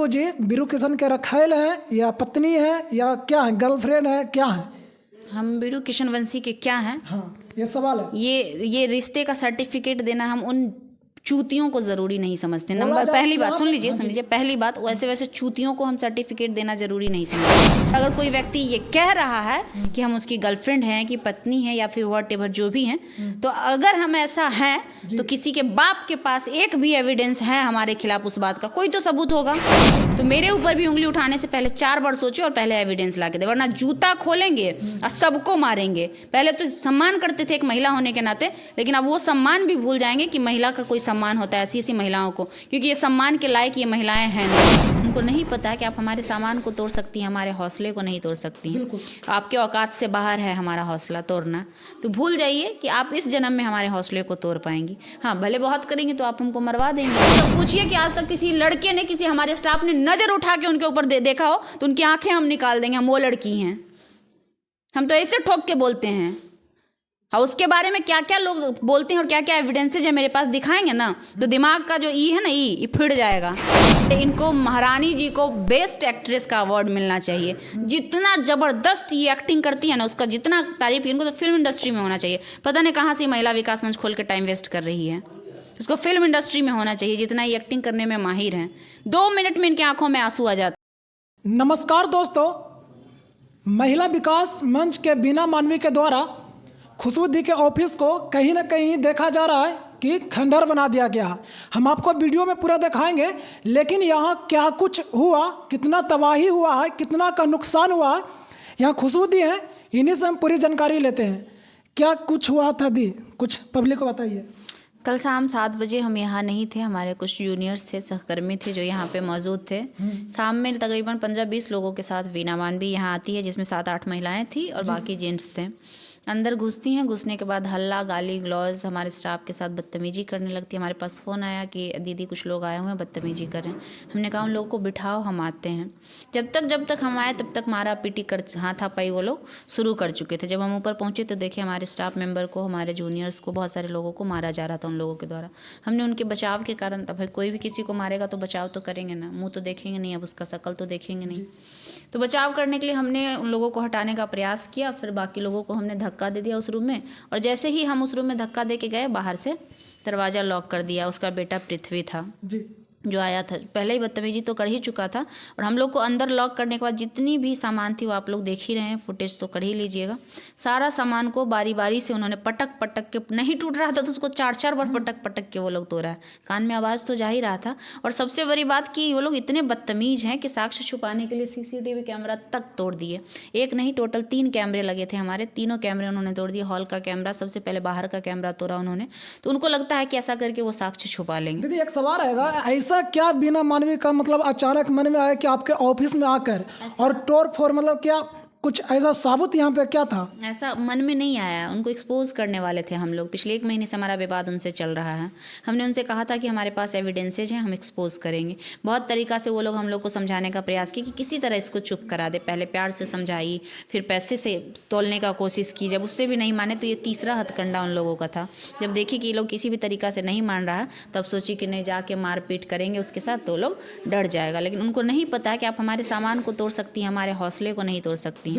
खुशबू जी बीरू किशन के रखेल हैं या पत्नी है या क्या है, गर्लफ्रेंड है, क्या है? हम बीरू किशनवंशी के क्या हैं? हाँ, ये सवाल है। ये रिश्ते का सर्टिफिकेट देना हम उन चूतियों को ज़रूरी नहीं समझते। बोला नंबर जाए पहली बात यहाँ सुन पे- लीजिए हाँ सुन जी। लीजिए पहली बात, वैसे चूतियों को हम सर्टिफिकेट देना ज़रूरी नहीं समझते। अगर कोई व्यक्ति ये कह रहा है कि हम उसकी गर्लफ्रेंड हैं, कि पत्नी है, या फिर व्हाटएवर जो भी हैं, तो अगर हम ऐसा हैं तो किसी के बाप के पास एक भी एविडेंस है हमारे खिलाफ उस बात का, कोई तो सबूत होगा। तो मेरे ऊपर भी उंगली उठाने से पहले 4 बार सोचे और पहले एविडेंस ला के दे, वरना जूता खोलेंगे और सबको मारेंगे। पहले तो सम्मान करते थे एक महिला होने के नाते, लेकिन अब वो सम्मान भी भूल जाएंगे कि महिला का कोई सम्मान होता है ऐसी ऐसी महिलाओं को, क्योंकि ये सम्मान के लायक ये महिलाएं हैं नहीं। उनको नहीं पता है कि आप हमारे सामान को तोड़ सकती हैं, हमारे हौसले को नहीं तोड़ सकती हैं। आपके औकात से बाहर है हमारा हौसला तोड़ना। तो भूल जाइए कि आप इस जन्म में हमारे हौसले को तोड़ पाएंगी। हाँ, भले बहुत करेंगे तो आप हमको मरवा देंगे। तो पूछिए कि आज तक किसी लड़के ने, किसी हमारे स्टाफ ने नज़र उठा के उनके ऊपर देखा हो तो उनकी आंखें हम निकाल देंगे, हम वो लड़की हैं। हम तो ऐसे ठोक के बोलते हैं। हाँ, उसके बारे में क्या क्या लोग बोलते हैं और क्या क्या एविडेंसेज है मेरे पास दिखाएंगे ना, तो दिमाग का जो ई है ना, ई फिर जाएगा। इनको महारानी जी को बेस्ट एक्ट्रेस का अवार्ड मिलना चाहिए। जितना ज़बरदस्त ये एक्टिंग करती है ना, उसका जितना तारीफ, इनको तो फिल्म इंडस्ट्री में होना चाहिए। पता नहीं कहाँ से महिला विकास मंच खोल के टाइम वेस्ट कर रही है। इसको फिल्म इंडस्ट्री में होना चाहिए, जितना ये एक्टिंग करने में माहिर हैं। 2 मिनट में इनकी आंखों में आंसू आ जाते। नमस्कार दोस्तों, महिला विकास मंच के बीना मानवी के द्वारा खुशबू दी के ऑफिस को कहीं ना कहीं देखा जा रहा है कि खंडहर बना दिया गया है। हम आपको वीडियो में पूरा दिखाएंगे, लेकिन यहाँ क्या कुछ हुआ, कितना तबाही हुआ है, कितना का नुकसान हुआ है, यहाँ खुशबू दी है, इन्हीं से हम पूरी जानकारी लेते हैं। क्या कुछ हुआ था दी, कुछ पब्लिक को बताइए। कल शाम 7 बजे हम यहाँ नहीं थे, हमारे कुछ जूनियर्स थे, सहकर्मी थे जो यहाँ पे मौजूद थे। शाम में तकरीबन 15-20 लोगों के साथ वीना मानवी यहाँ आती है, जिसमें 7-8 महिलाएं थी और बाकी जेंट्स थे। अंदर घुसती हैं, घुसने के बाद हल्ला, गाली गलौज, हमारे स्टाफ के साथ बदतमीजी करने लगती है। हमारे पास फ़ोन आया कि दीदी कुछ लोग आए हुए हैं, बदतमीजी कर रहे हैं। हमने कहा उन लोगों को बिठाओ, हम आते हैं। जब तक हम आए तब तक मारा पीटी कर, हाथापाई वो लोग शुरू कर चुके थे। जब हम ऊपर पहुँचे तो देखे हमारे स्टाफ मेंबर को, हमारे जूनियर्स को, बहुत सारे लोगों को मारा जा रहा था उन लोगों के द्वारा। हमने उनके बचाव के कारण, तब भाई कोई भी किसी को मारेगा तो बचाव तो करेंगे ना, मुँह तो देखेंगे नहीं, अब उसका शक्ल तो देखेंगे नहीं। तो बचाव करने के लिए हमने उन लोगों को हटाने का प्रयास किया, फिर बाकी लोगों को हमने धक्का दे दिया उस रूम में। और जैसे ही हम उस रूम में धक्का दे के गए, बाहर से दरवाज़ा लॉक कर दिया। उसका बेटा पृथ्वी था जो आया था, पहले ही बदतमीजी तो कर ही चुका था। और हम लोग को अंदर लॉक करने के बाद जितनी भी सामान थी वो आप लोग देख ही रहे हैं, फुटेज तो कर ही लीजिएगा। सारा सामान को बारी बारी से उन्होंने पटक पटक के, नहीं टूट रहा था तो उसको 4-4 बार पटक पटक के वो लोग तोड़ा है। कान में आवाज़ तो जा ही रहा था। और सबसे बड़ी बात कि वो लोग इतने बदतमीज़ हैं कि साक्ष्य छुपाने के लिए CCTV कैमरा तक तोड़ दिए। एक नहीं, टोटल 3 कैमरे लगे थे हमारे, तीनों कैमरे उन्होंने तोड़ दिए। हॉल का कैमरा, सबसे पहले बाहर का कैमरा तोड़ा उन्होंने। तो उनको लगता है कि ऐसा करके वो साक्ष्य छुपा लेंगे। दीदी एक सवाल रहेगा, ऐसा क्या बिना मानवी का मतलब अचानक मन में आया कि आपके ऑफिस में आकर और तोड़ फोड़, मतलब क्या कुछ ऐसा साबुत यहाँ पे क्या था? ऐसा मन में नहीं आया, उनको एक्सपोज करने वाले थे हम लोग। पिछले 1 महीने से हमारा विवाद उनसे चल रहा है। हमने उनसे कहा था कि हमारे पास एविडेंसेज हैं, हम एक्सपोज करेंगे। बहुत तरीका से वो लोग हम लोग को समझाने का प्रयास किए कि किसी तरह इसको चुप करा दे। पहले प्यार से समझाई, फिर पैसे से तोलने का कोशिश की। जब उससे भी नहीं माने तो ये तीसरा हथकंडा उन लोगों का था। जब देखी कि ये लोग किसी भी तरीका से नहीं मान रहा, तब सोची कि नहीं, जाके मारपीट करेंगे उसके साथ तो लोग डर जाएगा। लेकिन उनको नहीं पता है कि आप हमारे सामान को तोड़ सकती हैं, हमारे हौसले को नहीं तोड़ सकती हैं।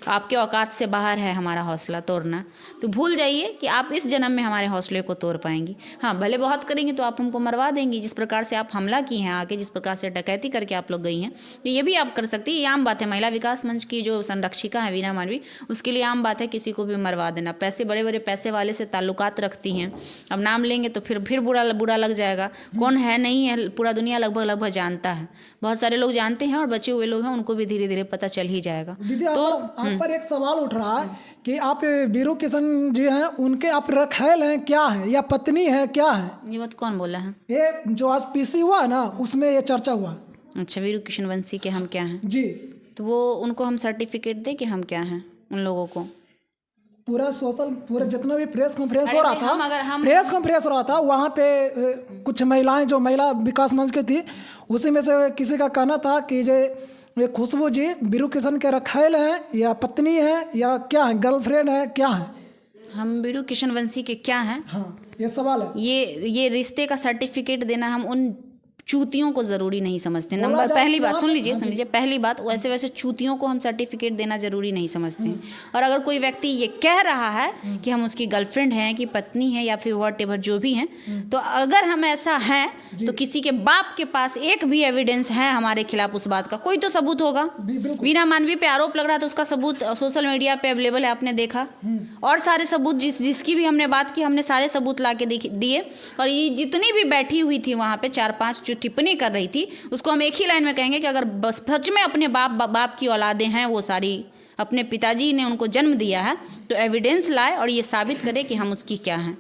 आपके औकात से बाहर है हमारा हौसला तोड़ना। तो भूल जाइए कि आप इस जन्म में हमारे हौसले को तोड़ पाएंगी। हाँ, भले बहुत करेंगे तो आप हमको मरवा देंगी। जिस प्रकार से आप हमला की हैं आके, जिस प्रकार से डकैती करके आप लोग गई हैं, तो ये भी आप कर सकती है। ये आम बात है। महिला विकास मंच की जो संरक्षिका है वीना मानवी, उसके लिए आम बात है किसी को भी मरवा देना। पैसे, बड़े बड़े पैसे वाले से ताल्लुकात रखती हैं। अब नाम लेंगे तो फिर बुरा लग जाएगा। कौन है नहीं है पूरा दुनिया लगभग जानता है। बहुत सारे लोग जानते हैं और बचे हुए लोग हैं, उनको भी धीरे धीरे पता चल ही जाएगा। तो आप पर एक सवाल उठ रहा है कि आप बीरू किशन जी हैं, उनके आप रखेल हैं क्या है या पत्नी है क्या है? ये बात कौन बोला है? ये जो आज PC हुआ है ना, उसमें ये चर्चा हुआ। अच्छा, बीरू किशनवंशी के हम क्या हैं जी, तो वो उनको हम सर्टिफिकेट दे कि हम क्या हैं उन लोगों को। पूरा जितना भी प्रेस कॉन्फ्रेंस हो रहा था, वहाँ पे कुछ महिलाएं जो महिला विकास मंच की थी, उसी में से किसी का कहना था कि ये खुशबू जी बीरू किशन के रखेल हैं या पत्नी है या क्या है, गर्लफ्रेंड है, क्या है? हम बीरू किशनवंशी के क्या हैं? हाँ, ये सवाल है। ये रिश्ते का सर्टिफिकेट देना हम उन चूतियों को ज़रूरी नहीं समझते। बोला नंबर जाए पहली कि बात आप- सुन लीजिए हाँ सुन जी। लीजिए पहली बात, वैसे वैसे चूतियों को हम सर्टिफिकेट देना ज़रूरी नहीं समझते। और अगर कोई व्यक्ति ये कह रहा है कि हम उसकी गर्लफ्रेंड हैं, कि पत्नी है, या फिर व्हाटएवर जो भी हैं, तो अगर हम ऐसा हैं तो किसी के बाप के पास एक भी एविडेंस है हमारे खिलाफ उस बात का, कोई तो सबूत होगा। बिल्कुल। बीना मानवी पे आरोप लग रहा था, उसका सबूत सोशल मीडिया पे अवेलेबल है, आपने देखा। और सारे सबूत जिसकी भी हमने बात की, हमने सारे सबूत ला के दिए। और ये जितनी भी बैठी हुई थी वहाँ पे 4-5 जो टिप्पणी कर रही थी, उसको हम एक ही लाइन में कहेंगे कि अगर बस सच में अपने बाप की औलादें हैं, वो सारी अपने पिताजी ने उनको जन्म दिया है, तो एविडेंस लाए और ये साबित करे कि हम उसकी क्या हैं,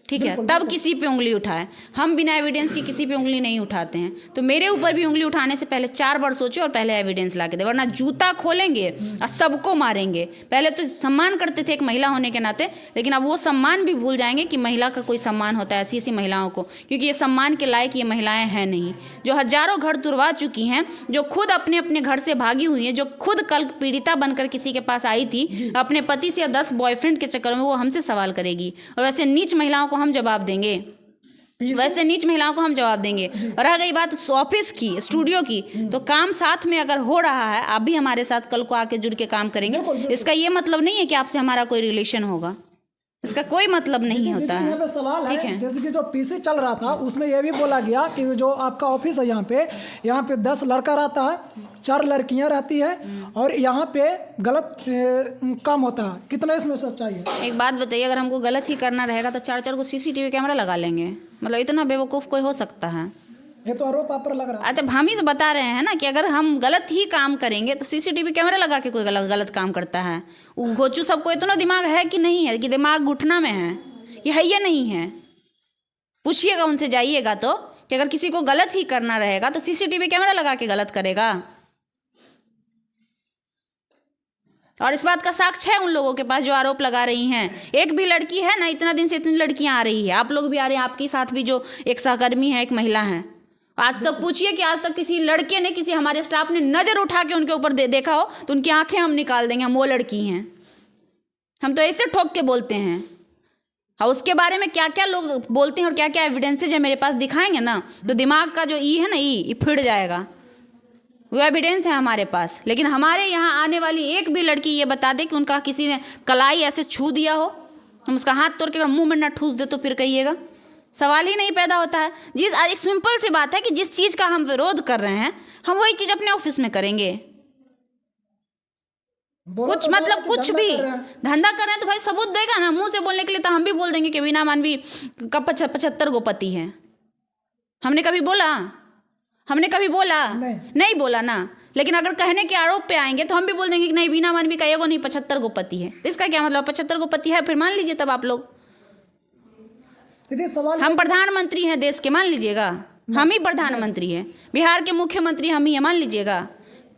ठीक है, तब किसी पे उंगली उठाए। हम बिना एविडेंस के किसी पे उंगली नहीं उठाते हैं। तो मेरे ऊपर भी उंगली उठाने से पहले 4 बार सोचे और पहले एविडेंस ला के दे, वरना जूता खोलेंगे और सबको मारेंगे। पहले तो सम्मान करते थे एक महिला होने के नाते, लेकिन अब वो सम्मान भी भूल जाएंगे कि महिला का कोई सम्मान होता है, ऐसी ऐसी महिलाओं को, क्योंकि ये सम्मान के लायक ये महिलाएं हैं नहीं, जो हजारों घर तुड़वा चुकी हैं, जो खुद अपने अपने घर से भागी हुई हैं, जो खुद कल पीड़िता बनकर किसी के पास आई थी अपने पति से या 10 बॉयफ्रेंड के चक्कर में, वो हमसे सवाल करेगी। और वैसे नीच महिलाओं को हम जवाब देंगे, वैसे नीच महिलाओं को हम जवाब देंगे। और रह गई बात ऑफिस की, स्टूडियो की, तो काम साथ में अगर हो रहा है, आप भी हमारे साथ कल को आके जुड़ के काम करेंगे, इसका ये मतलब नहीं है कि आपसे हमारा कोई रिलेशन होगा, इसका कोई मतलब नहीं होता है। यहाँ पे सवाल ठीक है, है। जैसे कि जो पीसी चल रहा था उसमें यह भी बोला गया कि जो आपका ऑफिस है यहाँ पे 10 लड़का रहता है, 4 लड़कियां रहती है, और यहाँ पे गलत काम होता है। कितना इसमें सच्चाई है? एक बात बताइए, अगर हमको गलत ही करना रहेगा तो 4-4 को सीसीटीवी कैमरा लगा लेंगे, मतलब इतना बेवकूफ़ कोई हो सकता है? ये तो आरोप आप पर लग रहा है। अच्छा, हम ही तो बता रहे हैं ना कि अगर हम गलत ही काम करेंगे तो सीसीटीवी कैमरा लगा के कोई गलत काम करता है? वो घोचू सबको इतना दिमाग है कि नहीं है, कि दिमाग घुटना में है, कि है या नहीं है? पूछिएगा उनसे, जाइएगा तो, कि अगर किसी को गलत ही करना रहेगा तो सीसीटीवी कैमरा लगा के गलत करेगा। और इस बात का साक्ष्य है उन लोगों के पास जो आरोप लगा रही हैं। एक भी लड़की है ना, इतना दिन से इतनी लड़कियां आ रही है, आप लोग भी आ रहे हैं, आपके साथ भी जो एक सहकर्मी है, एक महिला है। आज तक पूछिए कि आज तक किसी लड़के ने, किसी हमारे स्टाफ ने नज़र उठा के उनके ऊपर देखा हो तो उनकी आंखें हम निकाल देंगे, हम वो लड़की हैं। हम तो ऐसे ठोक के बोलते हैं। और उसके बारे में क्या क्या लोग बोलते हैं और क्या क्या एविडेंसेज है मेरे पास, दिखाएंगे ना तो दिमाग का जो ई है ना, ई फिर जाएगा। वो एविडेंस है हमारे पास। लेकिन हमारे यहाँ आने वाली एक भी लड़की ये बता दे कि उनका किसी ने कलाई ऐसे छू दिया हो, हम उसका हाथ तोड़ के अगर मुँह में ना ठूस दे तो फिर कहिएगा, सवाल ही नहीं पैदा होता है। सिंपल सी बात है कि जिस चीज़ का हम विरोध कर रहे हैं, हम वही चीज़ अपने ऑफिस में करेंगे। कुछ तो मतलब कुछ भी धंधा कर रहे हैं तो भाई सबूत देगा ना। मुंह से बोलने के लिए तो हम भी बोल देंगे कि बीना मानवी का 75 गो पति है। हमने कभी बोला? हमने कभी बोला? नहीं बोला ना। लेकिन अगर कहने के आरोप पे आएंगे तो हम भी बोल देंगे कि नहीं, बीना मानवी का एगो नहीं 75 गो पति है। इसका क्या मतलब? 75 गो पति है, फिर मान लीजिए तब आप लोग। सवाल हम प्रधानमंत्री हैं देश के, मान लीजिएगा, हम ही प्रधानमंत्री हैं, बिहार के मुख्यमंत्री हम ही हैं, मान लीजिएगा।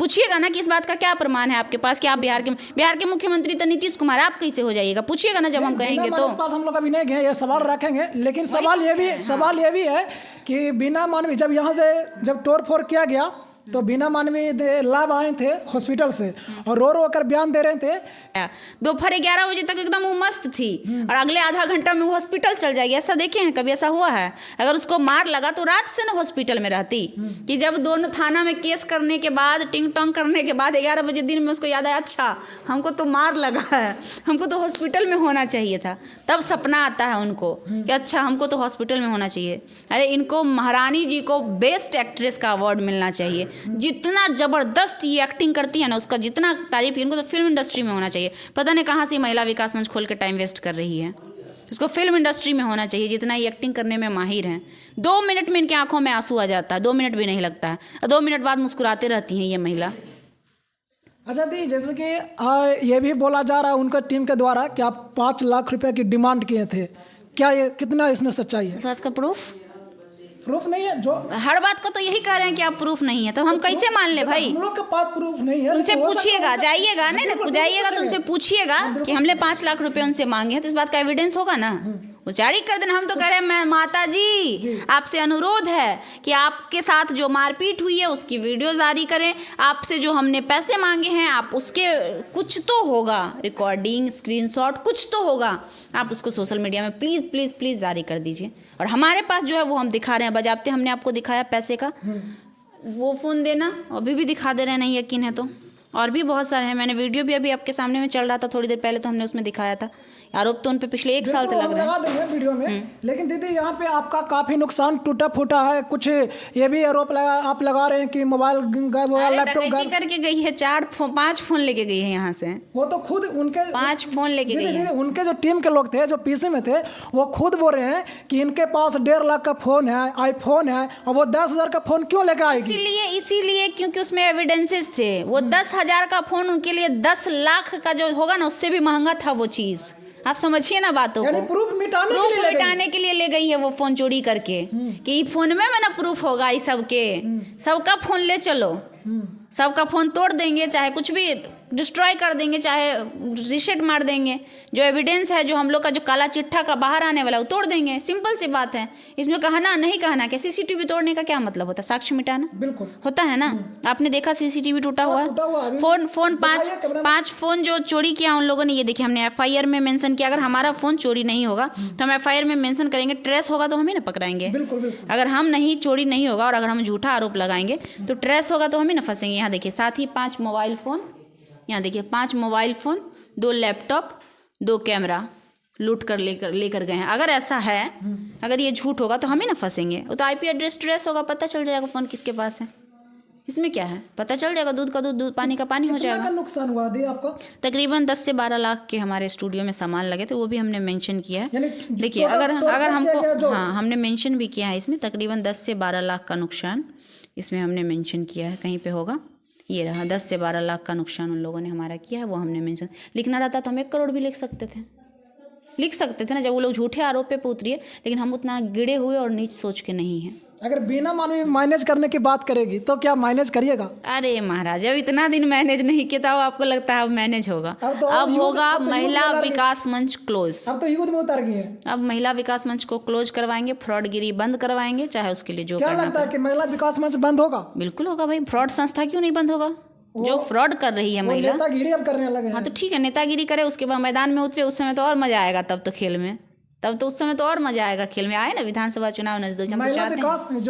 पूछिएगा ना कि इस बात का क्या प्रमाण है आपके पास कि आप बिहार के मुख्यमंत्री तो नीतीश कुमार, आप कैसे हो जाइएगा? पूछिएगा ना जब हम कहेंगे तो। पास हम लोग अभी नहीं गए, ये सवाल रखेंगे। लेकिन सवाल ये भी है कि बिना मानवी जब यहाँ से जब तोड़ फोड़ किया गया तो बिना मानवी लाभ आए थे हॉस्पिटल से और रो कर बयान दे रहे थे। दोपहर 11 बजे तक एकदम वो मस्त थी और अगले आधा घंटा में वो हॉस्पिटल चल जाएगी। ऐसा देखे हैं कभी? ऐसा हुआ है? अगर उसको मार लगा तो रात से ना हॉस्पिटल में रहती, कि जब दोनों थाना में केस करने के बाद, टिंग टोंग करने के बाद 11 बजे दिन में उसको याद आया, अच्छा हमको तो मार लगा है, हमको तो हॉस्पिटल में होना चाहिए था। तब सपना आता है उनको कि अच्छा हमको तो हॉस्पिटल में होना चाहिए। अरे इनको, महारानी जी को बेस्ट एक्ट्रेस का अवार्ड मिलना चाहिए। जितना ज़बरदस्त ये एक्टिंग करती है ना, उसका जितना तारीफ, इनको तो फिल्म इंडस्ट्री में होना चाहिए। पता नहीं कहाँ से महिला विकास मंच खोल के टाइम वेस्ट कर रही है। इसको फिल्म इंडस्ट्री में होना चाहिए, जितना ये एक्टिंग करने में माहिर हैं। 2 मिनट में इनकी आंखों में आंसू आ जाता है, 2 मिनट भी नहीं लगता है, और 2 मिनट बाद मुस्कुराते रहती हैं ये महिला। अच्छा दी, जैसे कि ये भी बोला जा रहा है उनका टीम के द्वारा कि आप 5 लाख रुपए की डिमांड किए थे, क्या ये कितना इसमें सच्चाई है? इस बात का प्रूफ नहीं है? जो हर बात का तो यही कह रहे हैं कि आप प्रूफ नहीं है, तो हम कैसे मान ले भाई? हम लोग के पास प्रूफ नहीं है। उनसे पूछिएगा, जाइएगा, नहीं ना, जाइएगा तो उनसे पूछिएगा कि हमने 5 लाख रुपए उनसे मांगे हैं, तो इस बात का एविडेंस होगा ना। वो जारी कर देना। हम तो कह रहे हैं मैं माता जी आपसे अनुरोध है कि आपके साथ जो मारपीट हुई है उसकी वीडियो जारी करें, आपसे जो हमने पैसे मांगे हैं आप उसके कुछ तो होगा, रिकॉर्डिंग स्क्रीनशॉट कुछ तो होगा, आप उसको सोशल मीडिया में प्लीज़ प्लीज़ प्लीज़ जारी कर दीजिए। और हमारे पास जो है वो हम दिखा रहे हैं बजाबते, हमने आपको दिखाया पैसे का वो फ़ोन देना, अभी भी दिखा दे रहे हैं, नहीं यकीन है तो। और भी बहुत सारे हैं, मैंने वीडियो भी अभी आपके सामने में चल रहा था थोड़ी देर पहले, तो हमने उसमें दिखाया था। आरोप तो उन पे पिछले 1 साल से लग रहा है। लगा देंगे वीडियो में, लेकिन दीदी यहाँ पे आपका काफी नुकसान टूटा फूटा है, कुछ ये भी आरोप आप लगा रहे हैं कि मोबाइल गायब हुआ, लैपटॉप गायब करके गई है, 5 फोन लेके गई है यहाँ से। वो तो खुद उनके 5 फोन लेके गई है। उनके जो टीम के लोग थे जो पीसी में थे वो खुद बोल रहे हैं कि इनके पास 1.5 लाख का फोन है, आईफोन है, और वो 10,000 का फोन क्यों लेके आएगी? इसीलिए क्योंकि उसमें एविडेंसेस थे। वो 10,000 का फोन उनके लिए 10 लाख का जो होगा ना उससे भी महंगा था वो चीज़। आप समझिए ना बातों को। प्रूफ मिटाने के लिए ले गई है वो फोन चोरी करके कि फोन में ना प्रूफ होगा इस सबका फोन ले चलो, सबका फोन तोड़ देंगे, चाहे कुछ भी डिस्ट्रॉय कर देंगे, चाहे रीसेट मार देंगे, जो एविडेंस है जो हम लोग का जो काला चिट्ठा का बाहर आने वाला है वो तोड़ देंगे। सिंपल सी बात है, इसमें कहना नहीं कहना कि सीसीटीवी तोड़ने का क्या मतलब होता है? साक्ष्य मिटाना बिल्कुल होता है ना। आपने देखा सीसीटीवी टूटा हुआ है, फोन 5 फोन जो चोरी किया उन लोगों ने, ये देखिए हमने एफआईआर में मेंशन किया। अगर हमारा फोन चोरी नहीं होगा तो हम एफआईआर में मेंशन करेंगे, ट्रेस होगा तो हमें ना पकड़ाएंगे। बिल्कुल। अगर हम नहीं चोरी नहीं होगा और अगर हम झूठा आरोप लगाएंगे तो ट्रेस होगा तो हमें ना फंसेंगे। यहाँ देखिए साथ ही 5 मोबाइल फ़ोन, यहाँ देखिए 5 मोबाइल फ़ोन, 2 लैपटॉप, 2 कैमरा लूट कर लेकर गए हैं। अगर ऐसा है, अगर ये झूठ होगा तो हमें ना फंसेंगे। वो तो आईपी एड्रेस ट्रेस होगा, पता चल जाएगा फ़ोन किसके पास है। इसमें क्या है, पता चल जाएगा। दूध का दूध, पानी का पानी हो जाएगा। नुकसान हुआ दी आपका? तकरीबन 10 से 12 लाख के हमारे स्टूडियो में सामान लगे थे, वो भी हमने मेंशन किया है। देखिए अगर हमको, हाँ हमने मेंशन भी किया है इसमें, तकरीबन 10 से 12 लाख का नुकसान इसमें हमने मेंशन किया है। कहीं पे होगा, ये रहा 10 से 12 लाख का नुकसान उन लोगों ने हमारा किया है, वो हमने मेंशन। लिखना रहता तो हम 1 करोड़ भी लिख सकते थे ना, जब वो लोग झूठे आरोप पे उतरिए। लेकिन हम उतना गिरे हुए और नीच सोच के नहीं हैं। अगर बिना मानवी मैनेज करने की बात करेगी तो क्या मैनेज करिएगा? अरे महाराज, अब इतना दिन मैनेज नहीं किया था, आपको लगता है अब मैनेज होगा? अब होगा महिला विकास मंच क्लोज। अब तो युद्ध में उतर गई है। अब महिला विकास मंच को क्लोज करवाएंगे, फ्रॉडगिरी बंद करवाएंगे, चाहे उसके लिए जो क्या लगता है कि महिला विकास मंच बंद होगा? बिल्कुल होगा भाई। फ्रॉड संस्था क्यों नहीं बंद होगा? जो फ्रॉड कर रही है महिला, नेतागिरी अब करने लगे हैं। हाँ तो ठीक है, नेतागिरी करे, उसके बाद मैदान में उतरे, उस समय तो और मजा आएगा। तब तो खेल में, तब तो उस समय तो और मजा आएगा खेल में। आए ना विधानसभा चुनाव नजदीक, हम तो चाहते हैं।